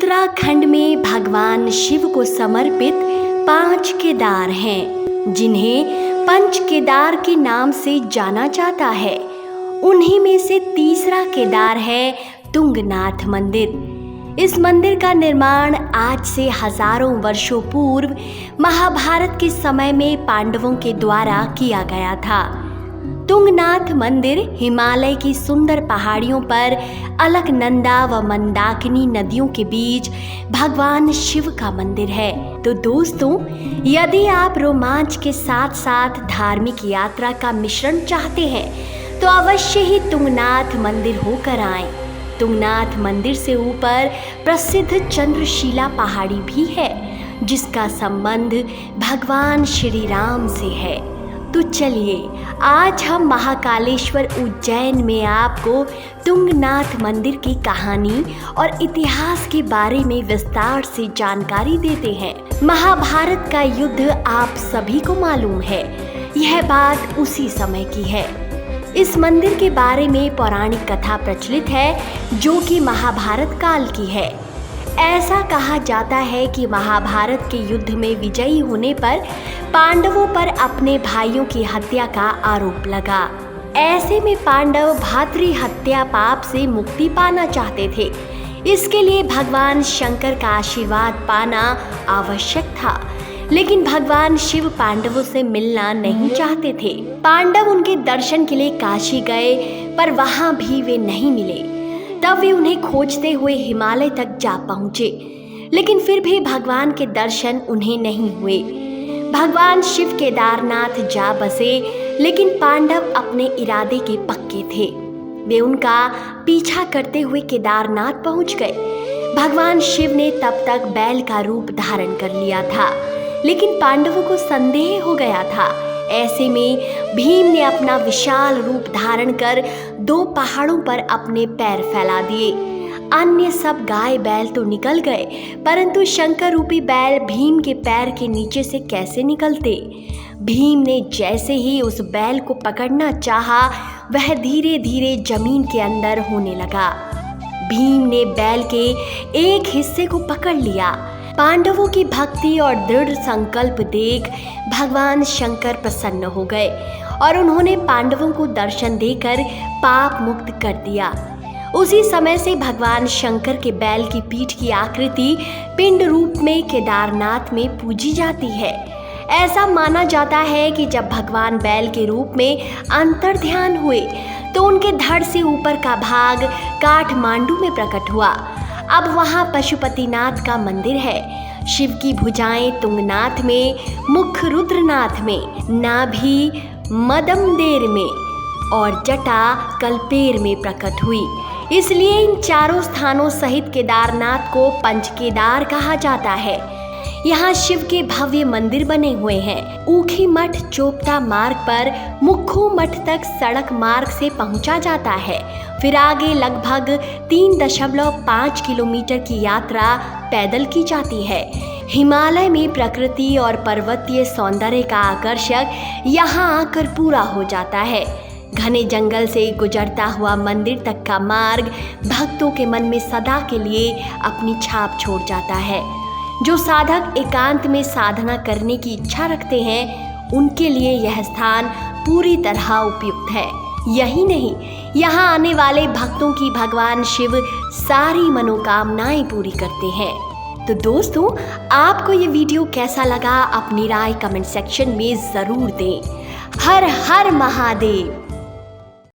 उत्तराखंड में भगवान शिव को समर्पित 5 केदार हैं, जिन्हें पंच केदार के नाम से जाना जाता है। उन्हीं में से तीसरा केदार है तुंगनाथ मंदिर। इस मंदिर का निर्माण आज से हजारों वर्षों पूर्व महाभारत के समय में पांडवों के द्वारा किया गया था। तुंगनाथ मंदिर हिमालय की सुंदर पहाड़ियों पर अलकनंदा व मंदाकिनी नदियों के बीच भगवान शिव का मंदिर है। तो दोस्तों, यदि आप रोमांच के साथ साथ धार्मिक यात्रा का मिश्रण चाहते हैं तो अवश्य ही तुंगनाथ मंदिर होकर आएं। तुंगनाथ मंदिर से ऊपर प्रसिद्ध चंद्रशिला पहाड़ी भी है, जिसका संबंध भगवान श्री राम से है। तो चलिए, आज हम महाकालेश्वर उज्जैन में आपको तुंगनाथ मंदिर की कहानी और इतिहास के बारे में विस्तार से जानकारी देते हैं। महाभारत का युद्ध आप सभी को मालूम है, यह बात उसी समय की है। इस मंदिर के बारे में पौराणिक कथा प्रचलित है, जो कि महाभारत काल की है। ऐसा कहा जाता है कि महाभारत के युद्ध में विजयी होने पर पांडवों पर अपने भाइयों की हत्या का आरोप लगा। ऐसे में पांडव भातृ हत्या पाप से मुक्ति पाना चाहते थे। इसके लिए भगवान शंकर का आशीर्वाद पाना आवश्यक था, लेकिन भगवान शिव पांडवों से मिलना नहीं चाहते थे। पांडव उनके दर्शन के लिए काशी गए, पर वहां भी वे नहीं मिले। तब वे उन्हें खोजते हुए हिमालय तक जा पहुंचे, लेकिन फिर भी भगवान के दर्शन उन्हें नहीं हुए। भगवान शिव केदारनाथ जा बसे, लेकिन पांडव अपने इरादे के पक्के थे। वे उनका पीछा करते हुए केदारनाथ पहुंच गए। भगवान शिव ने तब तक बैल का रूप धारण कर लिया था, लेकिन पांडवों को संदेह हो गया था। ऐसे में भीम ने अपना विशाल रूप धारण कर 2 पहाड़ों पर अपने पैर फैला दिए। अन्य सब गाय बैल तो निकल गए, परंतु शंकर रूपी बैल भीम के पैर के नीचे से कैसे निकलते। भीम ने जैसे ही उस बैल को पकड़ना चाहा, वह धीरे धीरे जमीन के अंदर होने लगा। भीम ने बैल के एक हिस्से को पकड़ लिया। पांडवों की भक्ति और दृढ़ संकल्प देख भगवान शंकर प्रसन्न हो गए और उन्होंने पांडवों को दर्शन देकर पाप मुक्त कर दिया। उसी समय से भगवान शंकर के बैल की पीठ की आकृति पिंड रूप में केदारनाथ में पूजी जाती है। ऐसा माना जाता है कि जब भगवान बैल के रूप में अंतर्ध्यान हुए तो उनके धड़ से ऊपर का भाग काठमांडू में प्रकट हुआ। अब वहाँ पशुपतिनाथ का मंदिर है। शिव की भुजाएं तुंगनाथ में, मुख रुद्रनाथ में, नाभि मदमदेर में और जटा कल्पेर में प्रकट हुई। इसलिए इन चारों स्थानों सहित केदारनाथ को पंचकेदार कहा जाता है। यहाँ शिव के भव्य मंदिर बने हुए हैं। ऊखी मठ चोपटा मार्ग पर मुख्खू मठ तक सड़क मार्ग से पहुंचा जाता है। फिर आगे लगभग 3.5 किलोमीटर की यात्रा पैदल की जाती है। हिमालय में प्रकृति और पर्वतीय सौंदर्य का आकर्षक यहाँ आकर पूरा हो जाता है। घने जंगल से गुजरता हुआ मंदिर तक का मार्ग भक्तों के मन में सदा के लिए अपनी छाप छोड़ जाता है। जो साधक एकांत में साधना करने की इच्छा रखते हैं, उनके लिए यह स्थान पूरी तरह उपयुक्त है। यही नहीं, यहाँ आने वाले भक्तों की भगवान शिव सारी मनोकामनाएं पूरी करते हैं। तो दोस्तों, आपको ये वीडियो कैसा लगा, अपनी राय कमेंट सेक्शन में ज़रूर दें। हर हर महादेव।